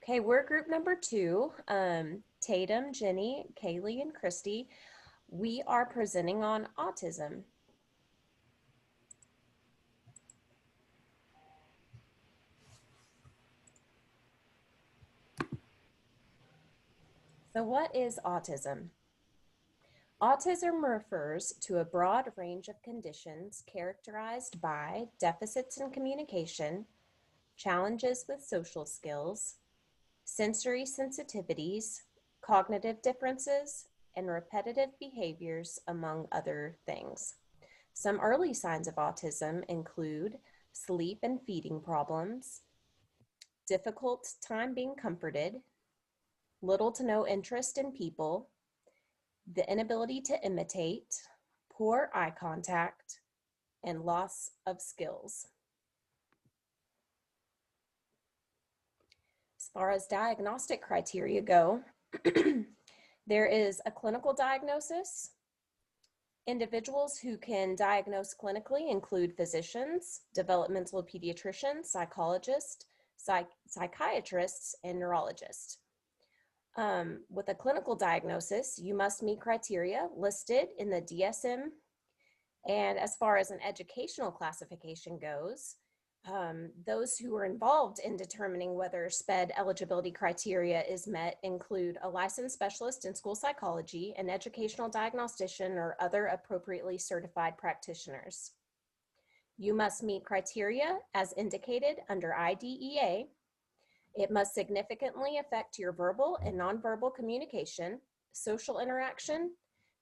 Okay, we're group number 2, Tatum, Jenny, Kaley, and Kristi. We are presenting on autism. So what is autism? Autism refers to a broad range of conditions characterized by deficits in communication, challenges with social skills, sensory sensitivities, cognitive differences, and repetitive behaviors, among other things. Some early signs of autism include sleep and feeding problems, difficult time being comforted, little to no interest in people, the inability to imitate, poor eye contact, and loss of skills. As far as diagnostic criteria go, there is a clinical diagnosis. Individuals who can diagnose clinically include physicians, developmental pediatricians, psychologists, psychiatrists, and neurologists. With a clinical diagnosis, you must meet criteria listed in the DSM. And as far as an educational classification goes, those who are involved in determining whether SPED eligibility criteria is met include a licensed specialist in school psychology, an educational diagnostician, or other appropriately certified practitioners. You must meet criteria as indicated under IDEA. It must significantly affect your verbal and nonverbal communication, social interaction.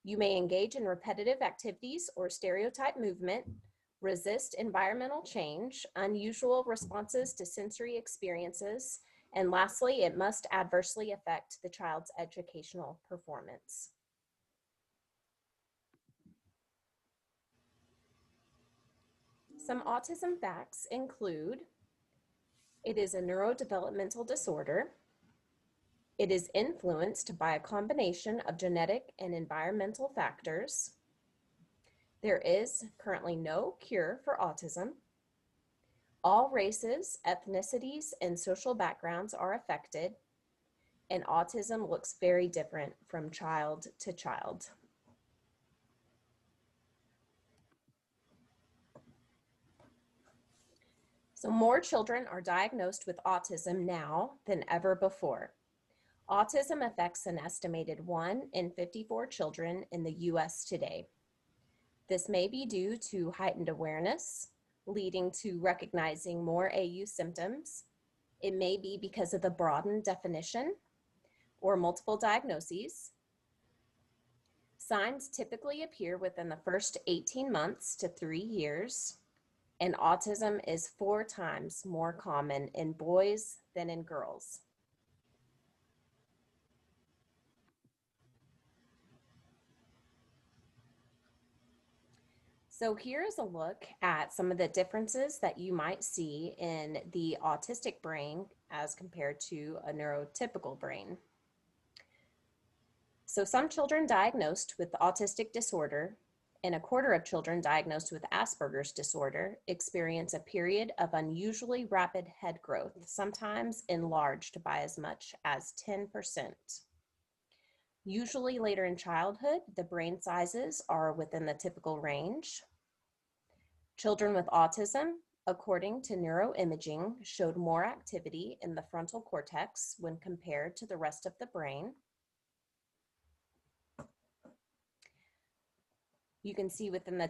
You may engage in repetitive activities or stereotype movement, resist environmental change, unusual responses to sensory experiences, and lastly, it must adversely affect the child's educational performance. Some autism facts include: it is a neurodevelopmental disorder. It is influenced by a combination of genetic and environmental factors. There is currently no cure for autism. All races, ethnicities, and social backgrounds are affected, and autism looks very different from child to child. So more children are diagnosed with autism now than ever before. Autism affects an estimated 1 in 54 children in the US today. This may be due to heightened awareness, leading to recognizing more AU symptoms. It may be because of the broadened definition or multiple diagnoses. Signs typically appear within the first 18 months to 3 years, and autism is 4 times more common in boys than in girls. So here is a look at some of the differences that you might see in the autistic brain as compared to a neurotypical brain. So some children diagnosed with autistic disorder and 1/4 of children diagnosed with Asperger's disorder experience a period of unusually rapid head growth, sometimes enlarged by as much as 10%. Usually later in childhood, the brain sizes are within the typical range. Children with autism, according to neuroimaging, showed more activity in the frontal cortex when compared to the rest of the brain. You can see within the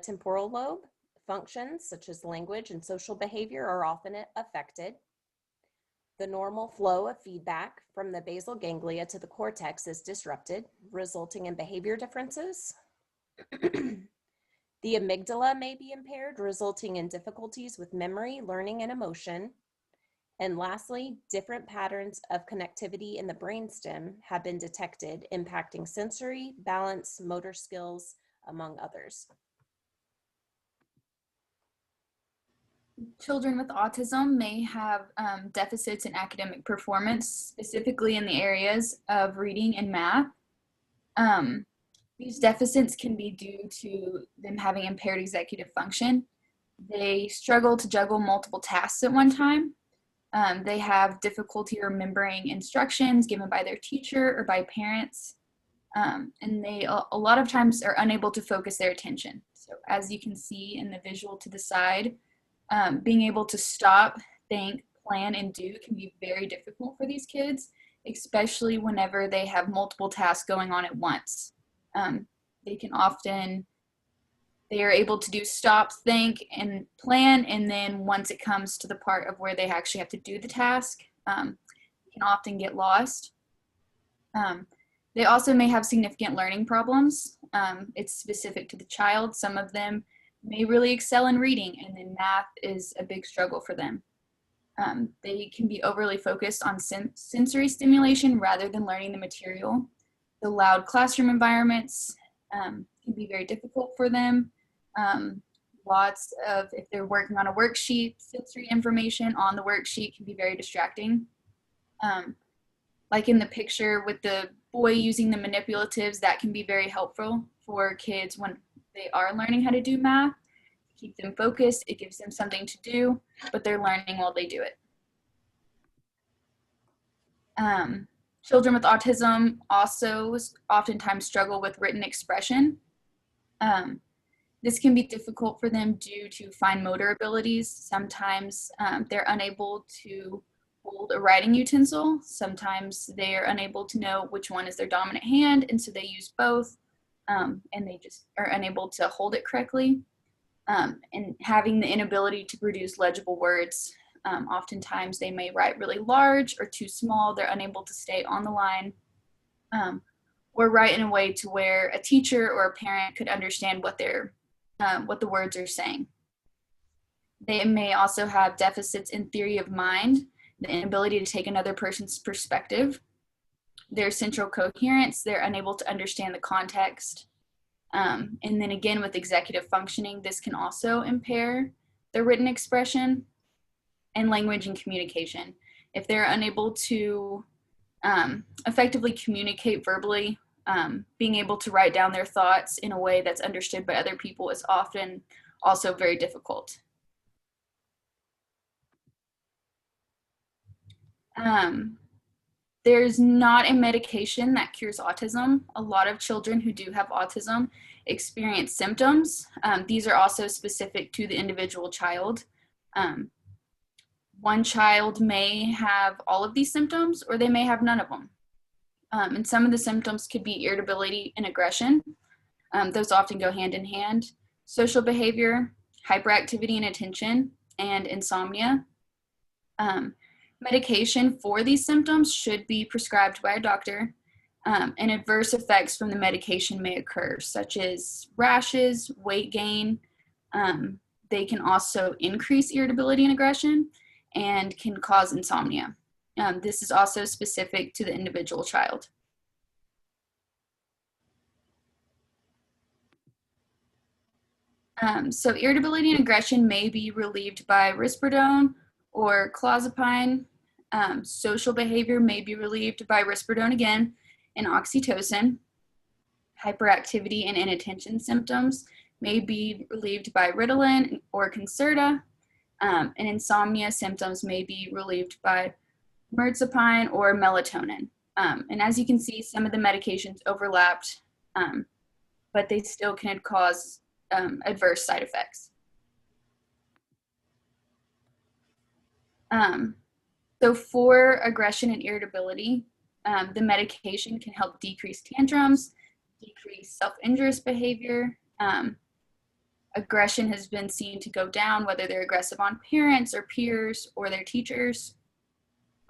temporal lobe, functions such as language and social behavior are often affected. The normal flow of feedback from the basal ganglia to the cortex is disrupted, resulting in behavior differences. The amygdala may be impaired, resulting in difficulties with memory, learning, and emotion. And lastly, different patterns of connectivity in the brainstem have been detected, impacting sensory, balance, motor skills, among others. Children with autism may have deficits in academic performance, specifically in the areas of reading and math. These deficits can be due to them having impaired executive function. They struggle to juggle multiple tasks at one time. They have difficulty remembering instructions given by their teacher or by parents. And they a lot of times are unable to focus their attention. So as you can see in the visual to the side, being able to stop, think, plan, and do can be very difficult for these kids, especially whenever they have multiple tasks going on at once. They are able to do stop, think, and plan, and then once it comes to the part of where they actually have to do the task, can often get lost. They also may have significant learning problems. It's specific to the child. Some of them may really excel in reading, and then math is a big struggle for them. They can be overly focused on sensory stimulation rather than learning the material. The loud classroom environments can be very difficult for them. Lots of, if they're working on a worksheet, sensory information on the worksheet can be very distracting. Like in the picture with the boy using the manipulatives, that can be very helpful for kids when they are learning how to do math. Keep them focused, it gives them something to do, but they're learning while they do it. Children with autism also oftentimes struggle with written expression. This can be difficult for them due to fine motor abilities. Sometimes they're unable to hold a writing utensil. Sometimes they are unable to know which one is their dominant hand, and so they use both, and they just are unable to hold it correctly. And having the inability to produce legible words. Oftentimes they may write really large or too small. They're unable to stay on the line, or write in a way to where a teacher or a parent could understand what the words are saying. They may also have deficits in theory of mind, the inability to take another person's perspective. Their central coherence, they're unable to understand the context. And then again, with executive functioning, this can also impair their written expression and language and communication. If they're unable to effectively communicate verbally, being able to write down their thoughts in a way that's understood by other people is often also very difficult. There's not a medication that cures autism. A lot of children who do have autism experience symptoms. These are also specific to the individual child. One child may have all of these symptoms, or they may have none of them. And some of the symptoms could be irritability and aggression. Those often go hand in hand. Social behavior, hyperactivity and attention, and insomnia. Medication for these symptoms should be prescribed by a doctor, and adverse effects from the medication may occur, such as rashes, weight gain. They can also increase irritability and aggression and can cause insomnia. This is also specific to the individual child. So irritability and aggression may be relieved by risperidone or clozapine. Social behavior may be relieved by risperidone again and oxytocin. Hyperactivity and inattention symptoms may be relieved by Ritalin or Concerta. And insomnia symptoms may be relieved by mirtazapine or melatonin. And as you can see, some of the medications overlapped, but they still can cause adverse side effects. So for aggression and irritability, the medication can help decrease tantrums, decrease self-injurious behavior. Aggression has been seen to go down, whether they're aggressive on parents or peers or their teachers.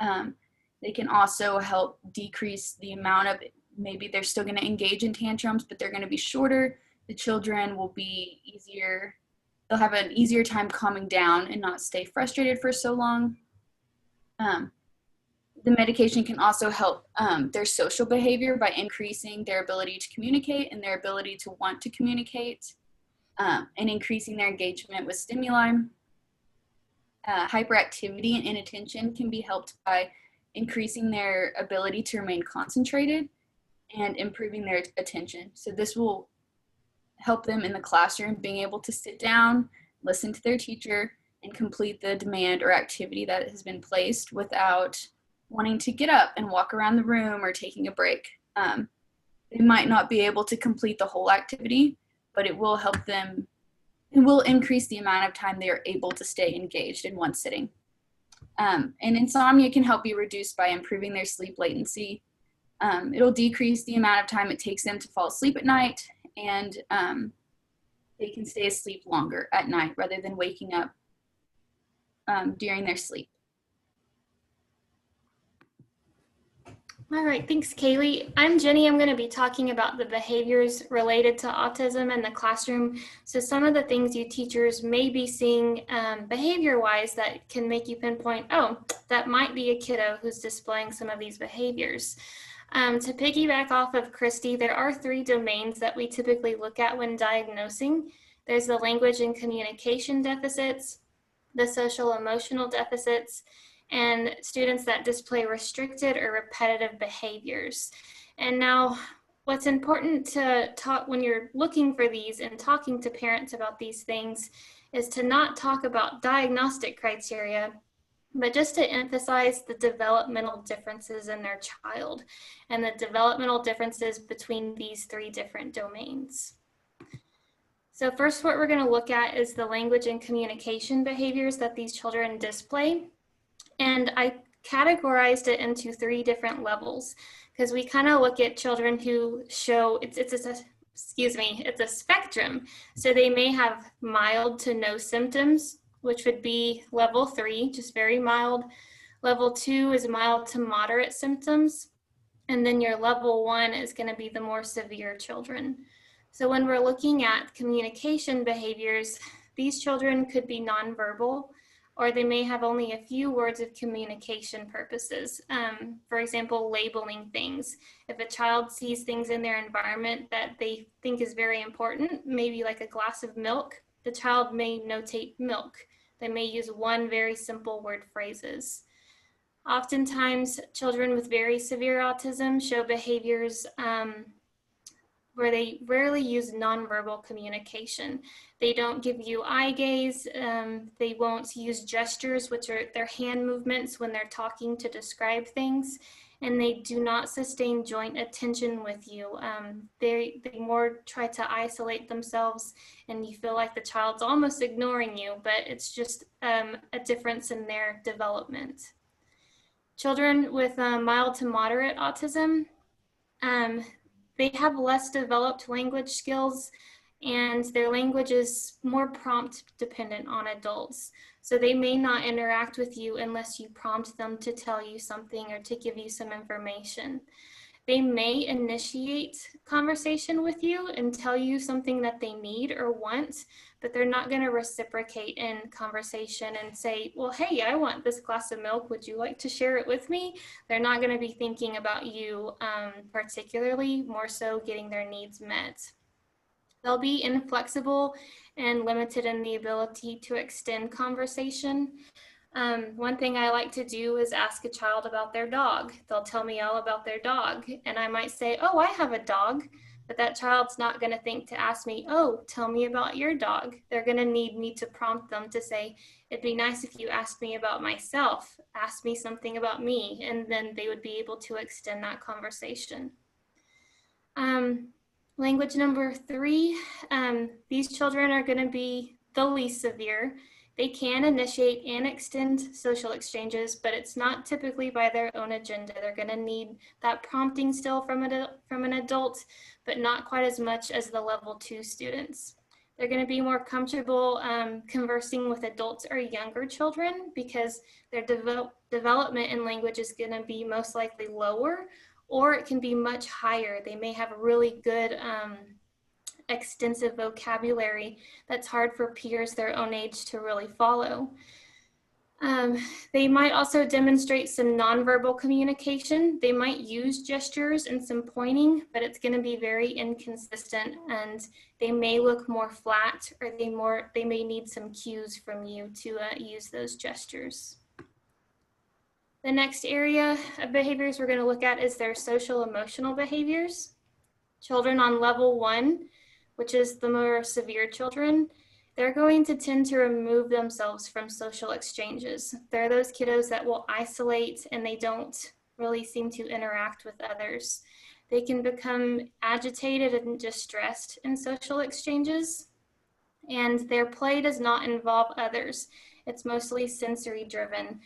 They can also help decrease the amount of, maybe they're still going to engage in tantrums, but they're going to be shorter. The children will be easier, they'll have an easier time calming down and not stay frustrated for so long. The medication can also help their social behavior by increasing their ability to communicate and their ability to want to communicate, and increasing their engagement with stimuli. Hyperactivity and inattention can be helped by increasing their ability to remain concentrated and improving their attention. So this will help them in the classroom being able to sit down, listen to their teacher, and complete the demand or activity that has been placed without wanting to get up and walk around the room or taking a break. They might not be able to complete the whole activity, but it will help them, it will increase the amount of time they are able to stay engaged in one sitting. And insomnia can help be reduced by improving their sleep latency. It'll decrease the amount of time it takes them to fall asleep at night, and they can stay asleep longer at night rather than waking up during their sleep. All right, thanks, Kaylee. I'm Jenny. I'm going to be talking about the behaviors related to autism in the classroom. So some of the things you teachers may be seeing behavior-wise that can make you pinpoint, oh, that might be a kiddo who's displaying some of these behaviors. To piggyback off of Kristi, there are 3 domains that we typically look at when diagnosing. There's the language and communication deficits, the social emotional deficits, and students that display restricted or repetitive behaviors. And now what's important to talk when you're looking for these and talking to parents about these things is to not talk about diagnostic criteria, but just to emphasize the developmental differences in their child and the developmental differences between these 3 different domains. So first, what we're going to look at is the language and communication behaviors that these children display. And I categorized it into 3 different levels because we kind of look at children who show, it's a spectrum. So they may have mild to no symptoms, which would be level 3, just very mild. Level 2 is mild to moderate symptoms. And then your level 1 is going to be the more severe children. So when we're looking at communication behaviors, these children could be nonverbal, or they may have only a few words of communication purposes. For example, labeling things. If a child sees things in their environment that they think is very important, maybe like a glass of milk, the child may notate milk. They may use one very simple word phrases. Oftentimes, children with very severe autism show behaviors where they rarely use nonverbal communication. They don't give you eye gaze. They won't use gestures, which are their hand movements when they're talking to describe things. And they do not sustain joint attention with you. They more try to isolate themselves, and you feel like the child's almost ignoring you, but it's just a difference in their development. Children with mild to moderate autism, they have less developed language skills, and their language is more prompt dependent on adults. So they may not interact with you unless you prompt them to tell you something or to give you some information. They may initiate conversation with you and tell you something that they need or want, but they're not going to reciprocate in conversation and say, well, hey, I want this glass of milk. Would you like to share it with me? They're not going to be thinking about you particularly, more so getting their needs met. They'll be inflexible and limited in the ability to extend conversation. One thing I like to do is ask a child about their dog. They'll tell me all about their dog, and I might say, oh, I have a dog, but that child's not going to think to ask me, oh, tell me about your dog. They're going to need me to prompt them to say, it'd be nice if you asked me about myself, ask me something about me, and then they would be able to extend that conversation. Language number 3, these children are going to be the least severe. They can initiate and extend social exchanges, but it's not typically by their own agenda. They're going to need that prompting still from an adult, but not quite as much as the level 2 students. They're going to be more comfortable conversing with adults or younger children because their development in language is going to be most likely lower, or it can be much higher. They may have a really good extensive vocabulary that's hard for peers their own age to really follow. They might also demonstrate some nonverbal communication. They might use gestures and some pointing, but it's going to be very inconsistent, and they may look more flat, or they may need some cues from you to use those gestures. The next area of behaviors we're going to look at is their social emotional behaviors. Children on level 1, which is the more severe children, they're going to tend to remove themselves from social exchanges. They're those kiddos that will isolate and they don't really seem to interact with others. They can become agitated and distressed in social exchanges, and their play does not involve others. It's mostly sensory driven.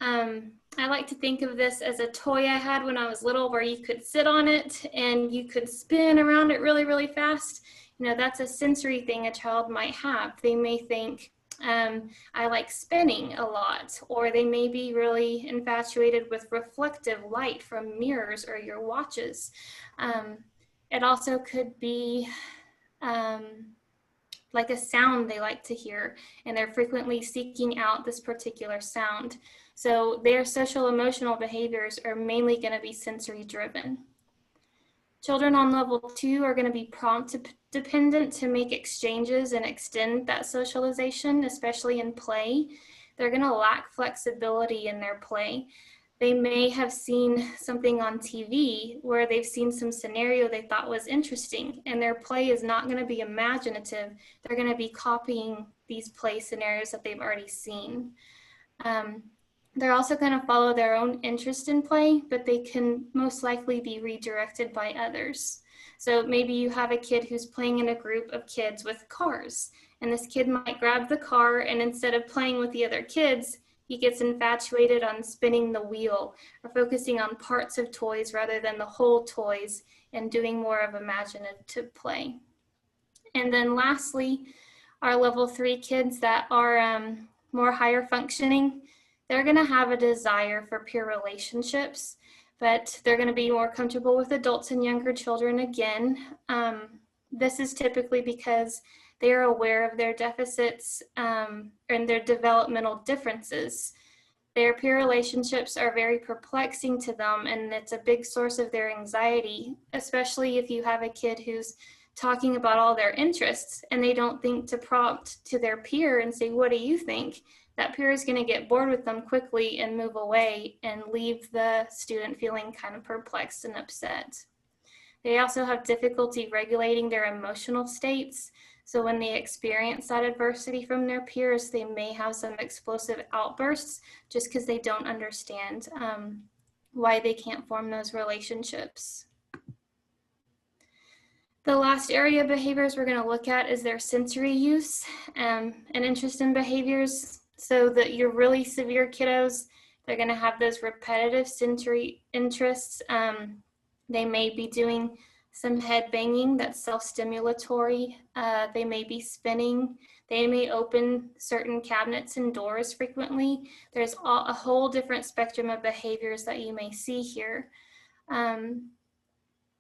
I like to think of this as a toy I had when I was little where you could sit on it and you could spin around it really, really fast. You know, that's a sensory thing a child might have. They may think, I like spinning a lot, or they may be really infatuated with reflective light from mirrors or your watches. It also could be like a sound they like to hear, and they're frequently seeking out this particular sound. So their social emotional behaviors are mainly going to be sensory driven. Children on level 2 are going to be prompt dependent to make exchanges and extend that socialization, especially in play. They're going to lack flexibility in their play. They may have seen something on TV where they've seen some scenario they thought was interesting, and their play is not going to be imaginative. They're going to be copying these play scenarios that they've already seen. They're also going to follow their own interest in play, but they can most likely be redirected by others. So maybe you have a kid who's playing in a group of kids with cars, and this kid might grab the car, and instead of playing with the other kids, he gets infatuated on spinning the wheel or focusing on parts of toys rather than the whole toys and doing more of imaginative play. And then lastly, our level 3 kids that are more higher functioning, they're going to have a desire for peer relationships, but they're going to be more comfortable with adults and younger children again. This is typically because they are aware of their deficits and their developmental differences. Their peer relationships are very perplexing to them, and it's a big source of their anxiety, especially if you have a kid who's talking about all their interests and they don't think to prompt to their peer and say, what do you think? That peer is going to get bored with them quickly and move away and leave the student feeling kind of perplexed and upset. They also have difficulty regulating their emotional states. So when they experience that adversity from their peers, they may have some explosive outbursts just because they don't understand why they can't form those relationships. The last area of behaviors we're going to look at is their sensory use and interest in behaviors. So that your really severe kiddos, they're going to have those repetitive sensory interests. They may be doing some head banging that's self-stimulatory. They may be spinning. They may open certain cabinets and doors frequently. There's a whole different spectrum of behaviors that you may see here.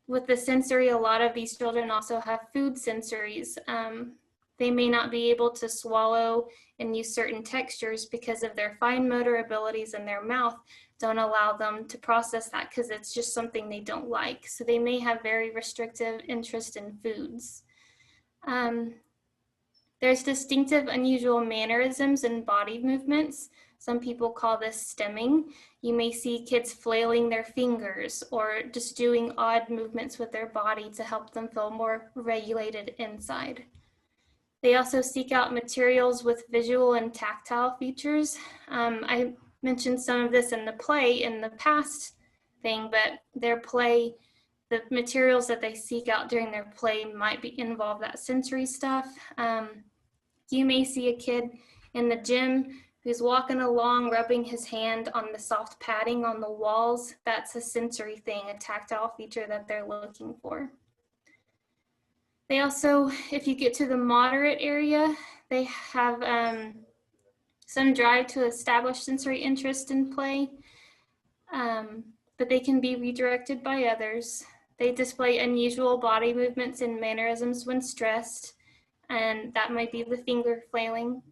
With the sensory, a lot of these children also have food sensories. They may not be able to swallow and use certain textures because of their fine motor abilities in their mouth don't allow them to process that because it's just something they don't like. So they may have very restrictive interest in foods. There's distinctive, unusual mannerisms and body movements. Some people call this stemming. You may see kids flailing their fingers or just doing odd movements with their body to help them feel more regulated inside. They also seek out materials with visual and tactile features. I mentioned some of this in the play in the past thing, but their play, the materials that they seek out during their play might involve that sensory stuff. You may see a kid in the gym who's walking along, rubbing his hand on the soft padding on the walls. That's a sensory thing, a tactile feature that they're looking for. They also, if you get to the moderate area, they have some drive to establish sensory interest in play, but they can be redirected by others. They display unusual body movements and mannerisms when stressed, and that might be the finger flailing.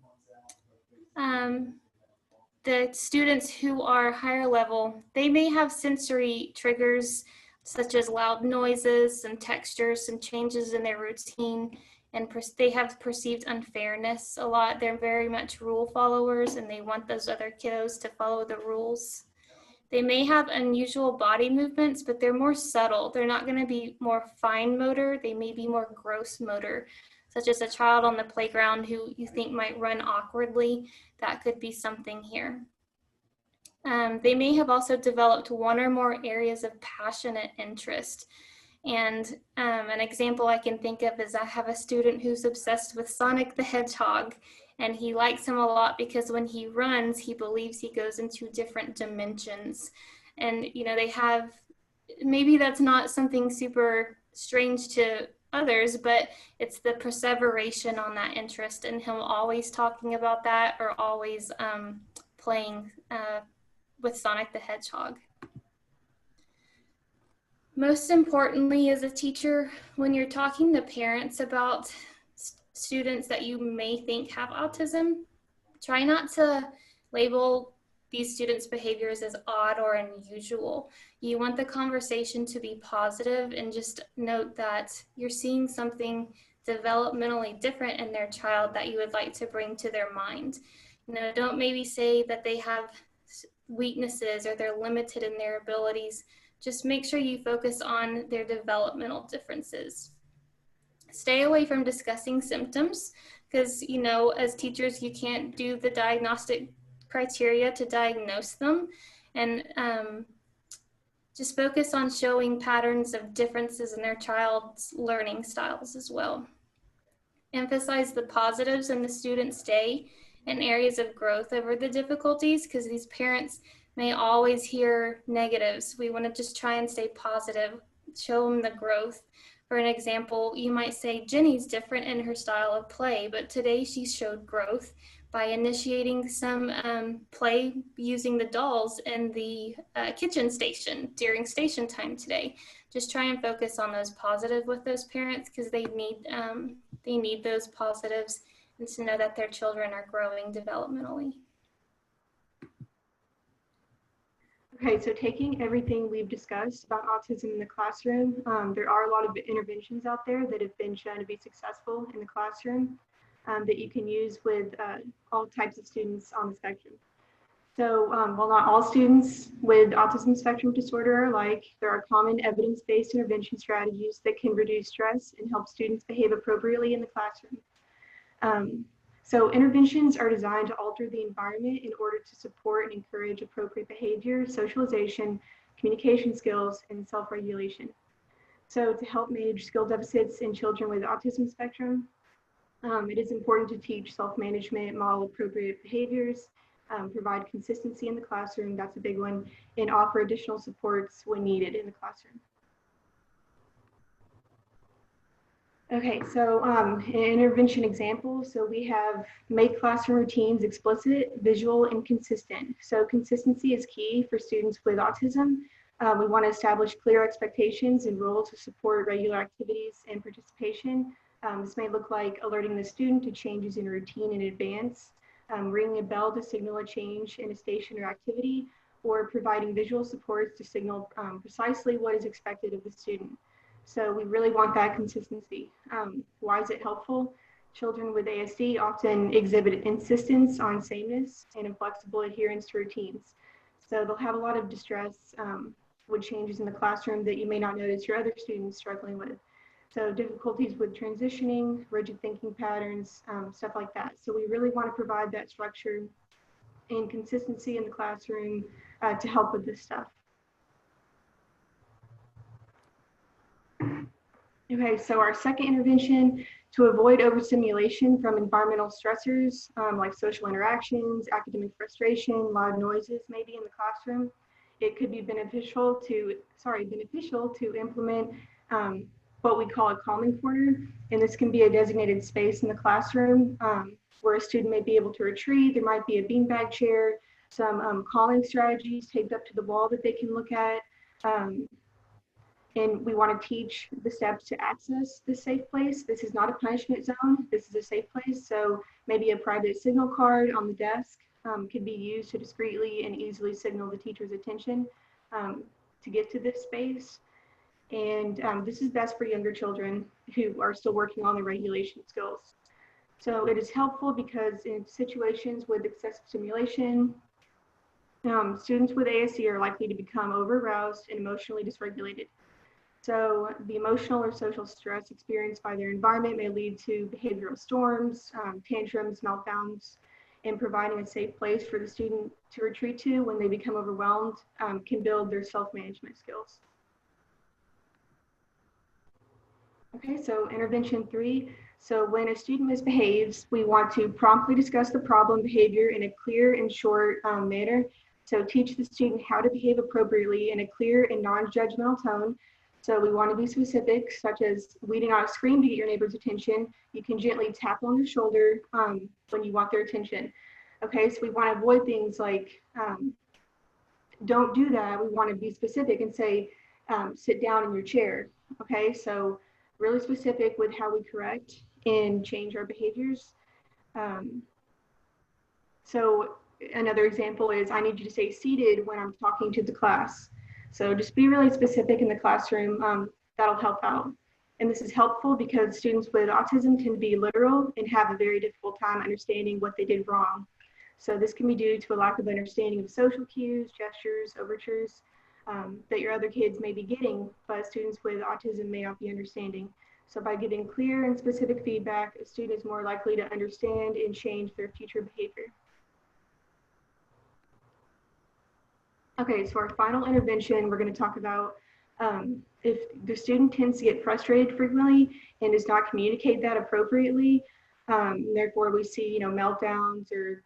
The students who are higher level, they may have sensory triggers such as loud noises, some textures, some changes in their routine, and they have perceived unfairness a lot. They're very much rule followers, and they want those other kiddos to follow the rules. They may have unusual body movements, but they're more subtle. They're not going to be more fine motor. They may be more gross motor. such as a child on the playground who you think might run awkwardly. That could be something here. They may have also developed one or more areas of passionate interest. And an example I can think of is I have a student who's obsessed with Sonic the Hedgehog, and he likes him a lot because when he runs, he believes he goes into different dimensions. And, you know, they have, maybe that's not something super strange to others, but it's the perseveration on that interest and him always talking about that or always playing with Sonic the Hedgehog. Most importantly, as a teacher, when you're talking to parents about students that you may think have autism, try not to label these students' behaviors as odd or unusual. You want the conversation to be positive and just note that you're seeing something developmentally different in their child that you would like to bring to their mind. You know, don't maybe say that they have weaknesses or they're limited in their abilities. Just make sure you focus on their developmental differences. Stay away from discussing symptoms because, you know, as teachers, you can't do the diagnostic criteria to diagnose them. And just focus on showing patterns of differences in their child's learning styles as well. Emphasize the positives in the student's day and areas of growth over the difficulties, because these parents may always hear negatives. We want to just try and stay positive, show them the growth. For an example, you might say Jenny's different in her style of play, but today she showed growth by initiating some play using the dolls in the kitchen station during station time today. Just try and focus on those positive with those parents because they need those positives and to know that their children are growing developmentally. Okay, so taking everything we've discussed about autism in the classroom, there are a lot of interventions out there that have been shown to be successful in the classroom that you can use with all types of students on the spectrum. So while not all students with autism spectrum disorder are alike, there are common evidence-based intervention strategies that can reduce stress and help students behave appropriately in the classroom. So interventions are designed to alter the environment in order to support and encourage appropriate behavior, socialization, communication skills, and self-regulation. So to help manage skill deficits in children with autism spectrum, it is important to teach self-management, model appropriate behaviors, provide consistency in the classroom, that's a big one, and offer additional supports when needed in the classroom. Okay, so an intervention example. So we have make classroom routines explicit, visual, and consistent. So consistency is key for students with autism. We want to establish clear expectations and rules to support regular activities and participation. This may look like alerting the student to changes in routine in advance, ringing a bell to signal a change in a station or activity, or providing visual supports to signal precisely what is expected of the student. So we really want that consistency. Why is it helpful? Children with ASD often exhibit insistence on sameness and inflexible adherence to routines. So they'll have a lot of distress with changes in the classroom that you may not notice your other students struggling with. So difficulties with transitioning, rigid thinking patterns, stuff like that. So we really want to provide that structure and consistency in the classroom to help with this stuff. Okay, so our second intervention, to avoid overstimulation from environmental stressors like social interactions, academic frustration, loud noises maybe in the classroom, it could be beneficial to implement what we call a calming corner. And this can be a designated space in the classroom where a student may be able to retreat. There might be a beanbag chair, some calming strategies taped up to the wall that they can look at. And we want to teach the steps to access this safe place. This is not a punishment zone. This is a safe place. So maybe a private signal card on the desk could be used to discreetly and easily signal the teacher's attention to get to this space. And this is best for younger children who are still working on their regulation skills. So it is helpful because in situations with excessive stimulation, students with ASD are likely to become over-aroused and emotionally dysregulated. So the emotional or social stress experienced by their environment may lead to behavioral storms, tantrums, meltdowns, and providing a safe place for the student to retreat to when they become overwhelmed can build their self-management skills. Okay, so intervention 3. So when a student misbehaves, we want to promptly discuss the problem behavior in a clear and short manner. So teach the student how to behave appropriately in a clear and non-judgmental tone. So we want to be specific, such as we do not scream to get your neighbor's attention. You can gently tap on the shoulder when you want their attention. Okay, so we want to avoid things like don't do that. We want to be specific and say, sit down in your chair. Okay, so really specific with how we correct and change our behaviors. So another example is I need you to stay seated when I'm talking to the class. So just be really specific in the classroom. That'll help out. And this is helpful because students with autism tend to be literal and have a very difficult time understanding what they did wrong. So this can be due to a lack of understanding of social cues, gestures, overtures that your other kids may be getting, but students with autism may not be understanding. So by giving clear and specific feedback, a student is more likely to understand and change their future behavior. Okay, so our final intervention, we're going to talk about if the student tends to get frustrated frequently and does not communicate that appropriately, therefore we see, meltdowns or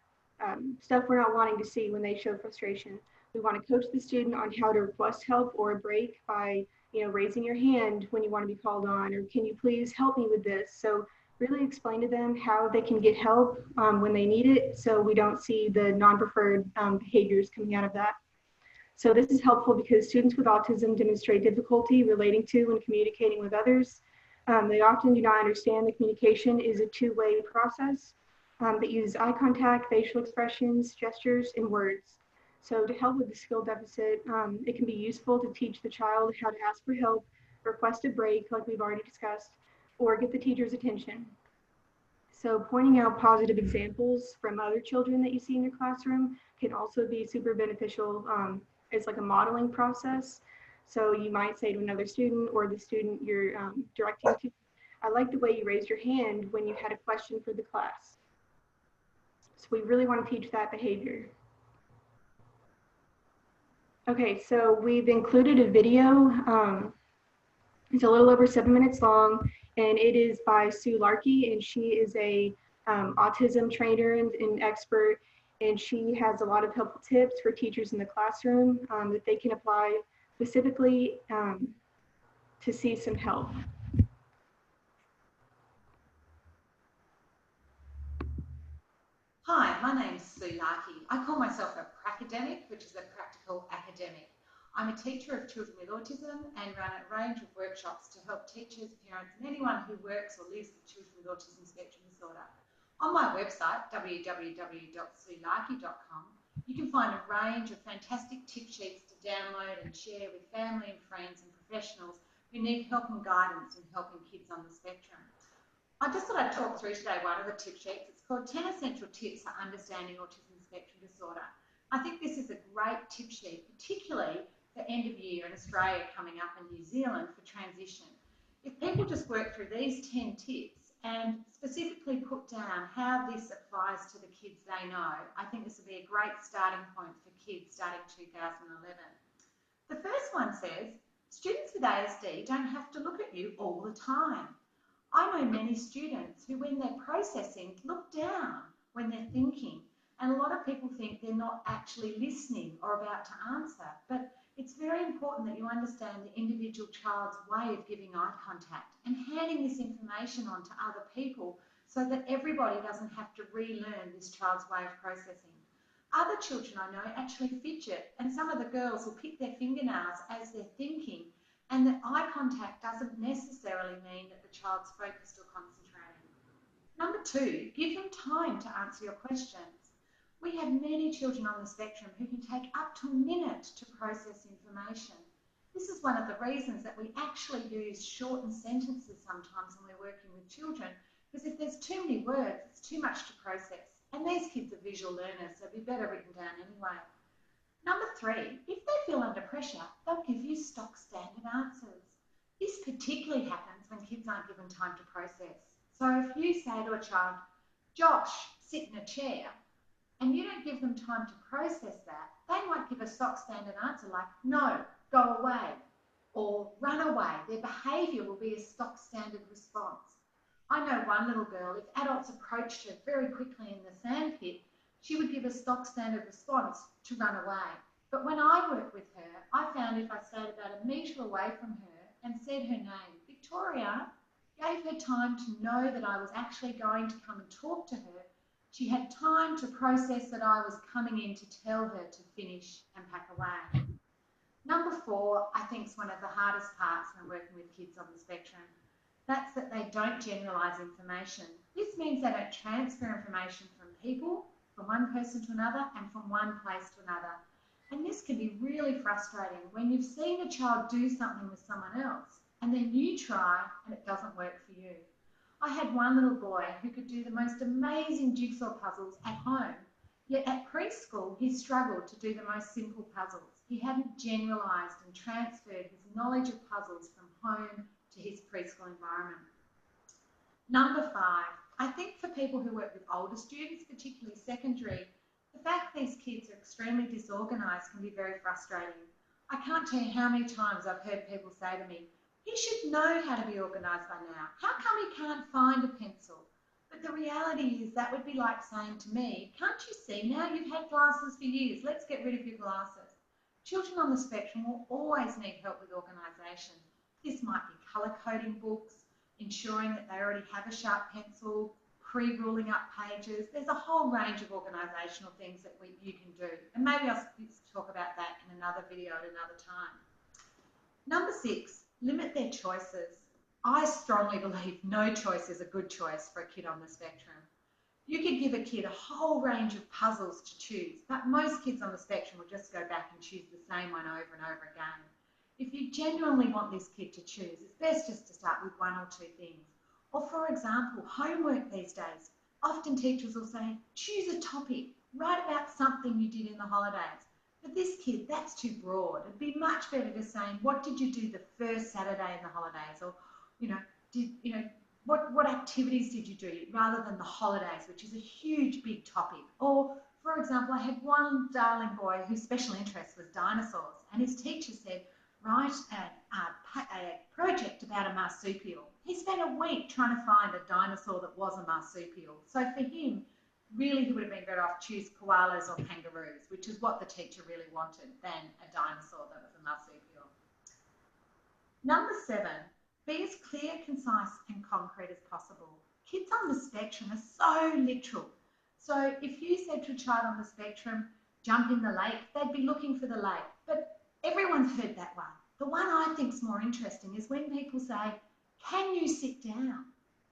stuff we're not wanting to see when they show frustration. We want to coach the student on how to request help or a break by, raising your hand when you want to be called on, or can you please help me with this? So really explain to them how they can get help when they need it, so we don't see the non-preferred behaviors coming out of that. So this is helpful because students with autism demonstrate difficulty relating to and communicating with others. They often do not understand that communication is a two-way process that uses eye contact, facial expressions, gestures, and words. So to help with the skill deficit, it can be useful to teach the child how to ask for help, request a break, like we've already discussed, or get the teacher's attention. So pointing out positive examples from other children that you see in your classroom can also be super beneficial. It's like a modeling process. So you might say to another student or the student you're directing to, I like the way you raised your hand when you had a question for the class. So we really want to teach that behavior. Okay, so we've included a video. It's a little over 7 minutes long, and it is by Sue Larkey, and she is a autism trainer and expert, and she has a lot of helpful tips for teachers in the classroom that they can apply specifically to see some help. Hi, my name's Sue Larkey. I call myself a pracademic, which is a practical academic. I'm a teacher of children with autism and run a range of workshops to help teachers, parents, and anyone who works or lives with children with autism spectrum disorder. On my website, www.suelarkey.com, you can find a range of fantastic tip sheets to download and share with family and friends and professionals who need help and guidance in helping kids on the spectrum. I just thought I'd talk through today one of the tip sheets. It's called 10 Essential Tips for Understanding Autism Spectrum Disorder. I think this is a great tip sheet, particularly for end of year in Australia coming up and New Zealand for transition. If people just work through these 10 tips and specifically put down how this applies to the kids they know, I think this would be a great starting point for kids starting 2011. The first one says, students with ASD don't have to look at you all the time. I know many students who, when they're processing, look down when they're thinking. And a lot of people think they're not actually listening or about to answer. But it's very important that you understand the individual child's way of giving eye contact and handing this information on to other people so that everybody doesn't have to relearn this child's way of processing. Other children I know actually fidget, and some of the girls will pick their fingernails as they're thinking. And that eye contact doesn't necessarily mean that the child's focused or concentrating. Number 2, give them time to answer your questions. We have many children on the spectrum who can take up to a minute to process information. This is one of the reasons that we actually use shortened sentences sometimes when we're working with children, because if there's too many words, it's too much to process. And these kids are visual learners, so it'd be better written down anyway. Number 3, if they feel under pressure, they'll give you stock standard answers. This particularly happens when kids aren't given time to process. So if you say to a child, Josh, sit in a chair, and you don't give them time to process that, they might give a stock standard answer like, no, go away, or run away. Their behaviour will be a stock standard response. I know one little girl, if adults approached her very quickly in the sandpit, she would give a stock standard response to run away. But when I worked with her, I found if I stayed about 1 metre away from her and said her name, Victoria, gave her time to know that I was actually going to come and talk to her, she had time to process that I was coming in to tell her to finish and pack away. Number 4, I think, is one of the hardest parts when working with kids on the spectrum. That's that they don't generalise information. This means they don't transfer information from people, from one person to another, and from one place to another. And this can be really frustrating when you've seen a child do something with someone else, and then you try and it doesn't work for you. I had one little boy who could do the most amazing jigsaw puzzles at home, yet at preschool he struggled to do the most simple puzzles. He hadn't generalised and transferred his knowledge of puzzles from home to his preschool environment. Number 5, I think for people who work with older students, particularly secondary, the fact these kids are extremely disorganised can be very frustrating. I can't tell you how many times I've heard people say to me, he should know how to be organised by now. How come he can't find a pencil? But the reality is that would be like saying to me, can't you see now you've had glasses for years, let's get rid of your glasses. Children on the spectrum will always need help with organisation. This might be colour coding books, ensuring that they already have a sharp pencil, pre-ruling up pages. There's a whole range of organisational things that you can do. And maybe I'll talk about that in another video at another time. Number 6, limit their choices. I strongly believe no choice is a good choice for a kid on the spectrum. You could give a kid a whole range of puzzles to choose, but most kids on the spectrum will just go back and choose the same one over and over again. If you genuinely want this kid to choose, it's best just to start with 1 or 2 things. Or for example, homework these days. Often teachers will say, choose a topic, write about something you did in the holidays. For this kid, that's too broad. It'd be much better just saying, what did you do the first Saturday in the holidays? Or, what activities did you do, rather than the holidays, which is a huge, big topic. Or, for example, I had one darling boy whose special interest was dinosaurs, and his teacher said, write a project about a marsupial. He spent a week trying to find a dinosaur that was a marsupial. So for him, really he would have been better off choose koalas or kangaroos, which is what the teacher really wanted, than a dinosaur that was a marsupial. Number 7, be as clear, concise and concrete as possible. Kids on the spectrum are so literal. So if you said to a child on the spectrum, jump in the lake, they'd be looking for the lake. But everyone's heard that one. The one I think is more interesting is when people say, can you sit down?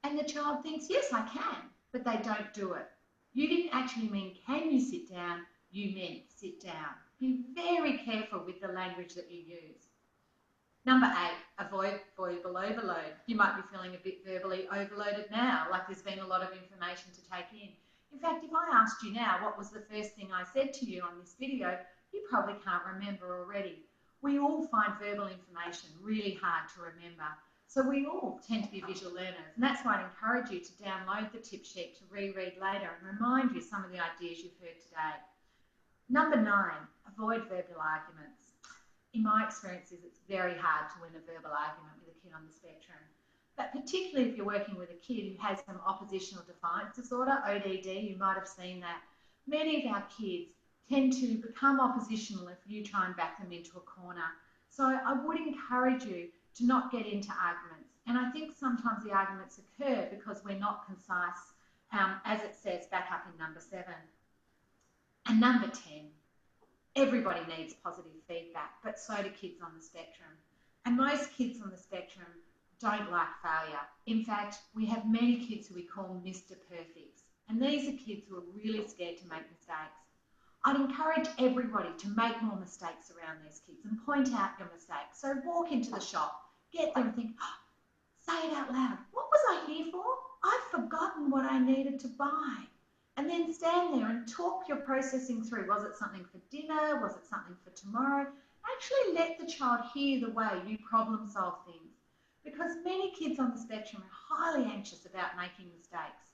And the child thinks, yes, I can, but they don't do it. You didn't actually mean, can you sit down? You meant sit down. Be very careful with the language that you use. Number 8, avoid verbal overload. You might be feeling a bit verbally overloaded now, like there's been a lot of information to take in. In fact, if I asked you now what was the first thing I said to you on this video, you probably can't remember already. We all find verbal information really hard to remember. So we all tend to be visual learners, and that's why I'd encourage you to download the tip sheet to reread later and remind you some of the ideas you've heard today. Number 9, avoid verbal arguments. In my experiences, it's very hard to win a verbal argument with a kid on the spectrum. But particularly if you're working with a kid who has some oppositional defiance disorder, ODD, you might have seen that. Many of our kids tend to become oppositional if you try and back them into a corner. So I would encourage you to not get into arguments. And I think sometimes the arguments occur because we're not concise, as it says back up in number 7. And number 10, everybody needs positive feedback, but so do kids on the spectrum. And most kids on the spectrum don't like failure. In fact, we have many kids who we call Mr. Perfects. And these are kids who are really scared to make mistakes. I'd encourage everybody to make more mistakes around these kids and point out your mistakes. So walk into the shop, get there and think, oh, say it out loud. What was I here for? I've forgotten what I needed to buy. And then stand there and talk your processing through. Was it something for dinner? Was it something for tomorrow? Actually let the child hear the way you problem solve things. because many kids on the spectrum are highly anxious about making mistakes.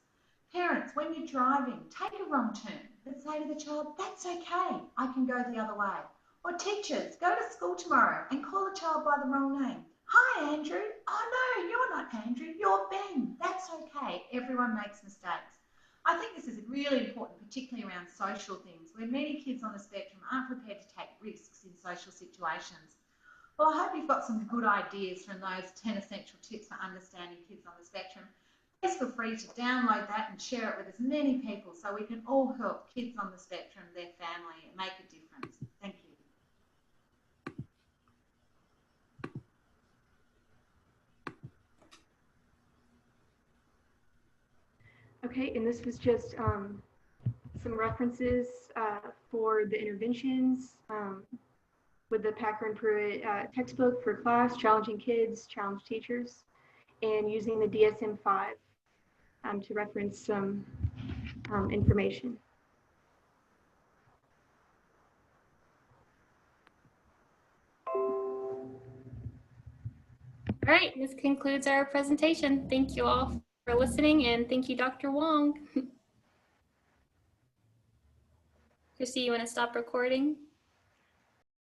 Parents, when you're driving, take a wrong turn, but say to the child, that's okay, I can go the other way. Or teachers, go to school tomorrow and call a child by the wrong name. Hi, Andrew. Oh, no, you're not Andrew, you're Ben. That's okay. Everyone makes mistakes. I think this is really important, particularly around social things, where many kids on the spectrum aren't prepared to take risks in social situations. Well, I hope you've got some good ideas from those 10 essential tips for understanding kids on the spectrum. Please feel free to download that and share it with as many people so we can all help kids on the spectrum, their family, and make a difference. Thank you. Okay, and this was just some references for the interventions with the Packer and Pruitt textbook for class, challenging kids, challenge teachers, and using the DSM-5 to reference some information. All right, this concludes our presentation. Thank you all for listening, and thank you, Dr. Wong. Kristi, you want to stop recording?